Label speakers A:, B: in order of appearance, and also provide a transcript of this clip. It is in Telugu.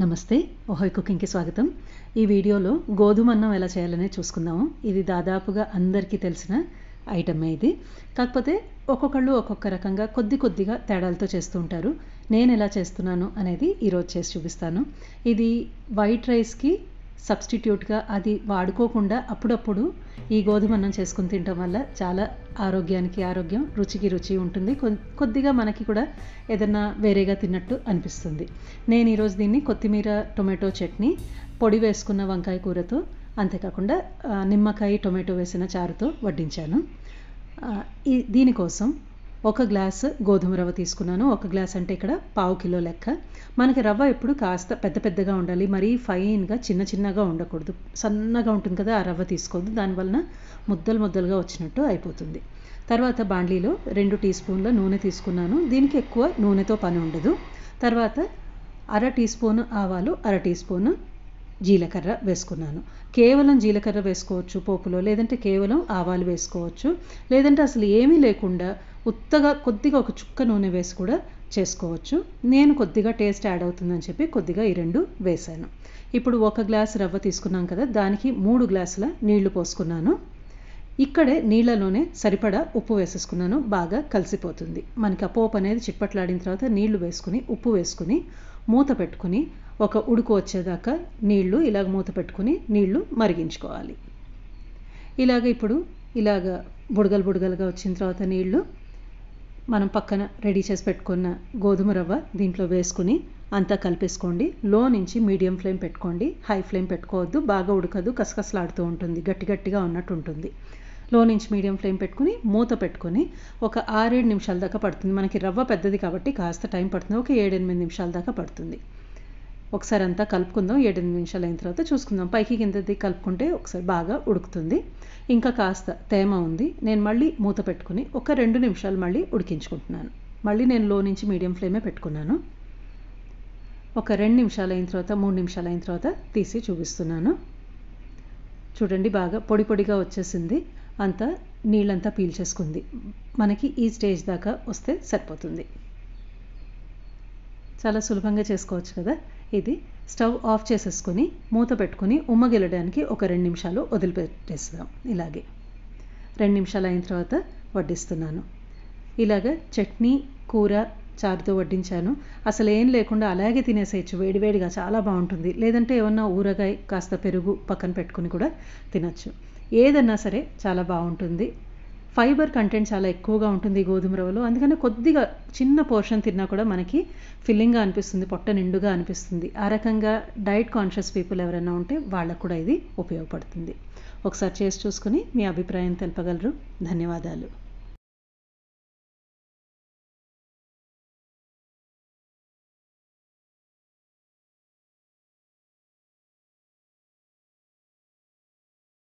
A: నమస్తే ఓహోయ్ కుకింగ్కి స్వాగతం. ఈ వీడియోలో గోధుమ అన్నం ఎలా చేయాలనే చూసుకుందాము. ఇది దాదాపుగా అందరికీ తెలిసిన ఐటమే ఇది. కాకపోతే ఒక్కొక్కళ్ళు ఒక్కొక్క రకంగా కొద్దిగా తేడాలతో చేస్తూ ఉంటారు. నేను ఎలా చేస్తున్నాను అనేది ఈరోజు చేసి చూపిస్తాను. ఇది వైట్ రైస్కి సబ్స్టిట్యూట్గా అది వాడుకోకుండా అప్పుడప్పుడు ఈ గోధుమ అన్నం చేసుకుని తినడం వల్ల చాలా ఆరోగ్యానికి ఆరోగ్యం, రుచికి రుచి ఉంటుంది. కొద్దిగా మనకి కూడా ఏదన్నా వేరేగా తిన్నట్టు అనిపిస్తుంది. నేను ఈరోజు దీన్ని కొత్తిమీర టొమాటో చట్నీ, పొడి వేసుకున్న వంకాయ కూరతో, అంతేకాకుండా నిమ్మకాయ టొమాటో వేసిన చారుతో వడ్డించాను. దీనికోసం 1 గ్లాసు గోధుమ రవ్వ తీసుకున్నాను. 1 గ్లాస్ అంటే ఇక్కడ 1/2 కిలో లెక్క. మనకి రవ్వ ఎప్పుడు కాస్త పెద్దగా ఉండాలి, మరీ ఫైన్గా చిన్నగా ఉండకూడదు. సన్నగా ఉంటుంది కదా, ఆ రవ్వ తీసుకోవద్దు, దానివలన ముద్దలుగా వచ్చినట్టు అయిపోతుంది. తర్వాత బాండ్లీలో 2 టీ స్పూన్ల నూనె తీసుకున్నాను. దీనికి ఎక్కువ నూనెతో పని ఉండదు. తర్వాత 1/2 టీ స్పూన్ ఆవాలు, 1/2 టీ స్పూన్ జీలకర్ర వేసుకున్నాను. కేవలం జీలకర్ర వేసుకోవచ్చు పోపులో, లేదంటే కేవలం ఆవాలు వేసుకోవచ్చు, లేదంటే అసలు ఏమీ లేకుండా ఉత్తగా కొద్దిగా ఒక చుక్క నూనె వేసి కూడా చేసుకోవచ్చు. నేను కొద్దిగా టేస్ట్ యాడ్ అవుతుందని చెప్పి కొద్దిగా ఈ 2 వేసాను. ఇప్పుడు 1 గ్లాస్ రవ్వ తీసుకున్నాం కదా, దానికి 3 గ్లాసుల నీళ్లు పోసుకున్నాను. ఇక్కడే నీళ్ళలోనే సరిపడా ఉప్పు వేసేసుకున్నాను. బాగా కలిసిపోతుంది మనకి. ఆ పోపు అనేది చిట్పట్లాడిన తర్వాత నీళ్లు వేసుకుని, ఉప్పు వేసుకుని మూత పెట్టుకుని ఒక ఉడుకు వచ్చేదాకా నీళ్లు ఇలాగ మూత పెట్టుకుని నీళ్లు మరిగించుకోవాలి. ఇప్పుడు బుడగలుగా వచ్చిన తర్వాత నీళ్లు మనం పక్కన రెడీ చేసి పెట్టుకున్న గోధుమ రవ్వ దీంట్లో వేసుకుని అంతా కలిపేసుకోండి. లో నుంచి మీడియం ఫ్లేమ్ పెట్టుకోండి, హై ఫ్లేమ్ పెట్టుకోవద్దు. బాగా ఉడకదు, కసకసలాడుతూ ఉంటుంది, గట్టిగా ఉన్నట్టు ఉంటుంది. లో నుంచి మీడియం ఫ్లేమ్ పెట్టుకుని మూత పెట్టుకుని ఒక 6-7 నిమిషాల దాకా పడుతుంది. మనకి రవ్వ పెద్దది కాబట్టి కాస్త టైం పడుతుంది. ఒక 7-8 నిమిషాల దాకా పడుతుంది. ఒకసారి అంతా కలుపుకుందాం. 7-8 నిమిషాలు అయిన తర్వాత చూసుకుందాం. పైకి కిందది కలుపుకుంటే ఒకసారి బాగా ఉడుకుతుంది. ఇంకా కాస్త తేమ ఉంది. నేను మళ్ళీ మూత పెట్టుకుని ఒక 2 నిమిషాలు మళ్ళీ ఉడికించుకుంటున్నాను. మళ్ళీ నేను లో నుంచి మీడియం ఫ్లేమే పెట్టుకున్నాను. ఒక 2 నిమిషాలు అయిన తర్వాత, 3 నిమిషాలు అయిన తర్వాత తీసి చూపిస్తున్నాను. చూడండి, బాగా పొడిగా వచ్చేసింది. అంతా నీళ్ళంతా పీల్చేసుకుంది. మనకి ఈ స్టేజ్ దాకా వస్తే సరిపోతుంది. చాలా సులభంగా చేసుకోవచ్చు కదా. ఇది స్టవ్ ఆఫ్ చేసేసుకొని మూత పెట్టుకుని ఉమ్మగిలడానికి ఒక 2 నిమిషాలు వదిలిపెట్టేస్తాం. ఇలాగే 2 నిమిషాలు అయిన తర్వాత వడ్డిస్తున్నాను. ఇలాగ చట్నీ, కూర, చారుతో వడ్డించాను. అసలు ఏం లేకుండా అలాగే తినేసేయచ్చు వేడిగా, చాలా బాగుంటుంది. లేదంటే ఏమన్నా ఊరగాయ, కాస్త పెరుగు పక్కన పెట్టుకుని కూడా తినచ్చు. ఏదన్నా సరే చాలా బాగుంటుంది. ఫైబర్ కంటెంట్ చాలా ఎక్కువగా ఉంటుంది ఈ గోధుమ రవ్వలో. అందుకని కొద్దిగా చిన్న పోర్షన్ తిన్నా కూడా మనకి ఫిల్లింగ్గా అనిపిస్తుంది, పొట్ట నిండుగా అనిపిస్తుంది. ఆ రకంగా డైట్ కాన్షియస్ పీపుల్ ఎవరైనా ఉంటే వాళ్ళకు కూడా ఇది ఉపయోగపడుతుంది. ఒకసారి చేసి చూసుకుని మీ అభిప్రాయం తెలపగలరు. ధన్యవాదాలు.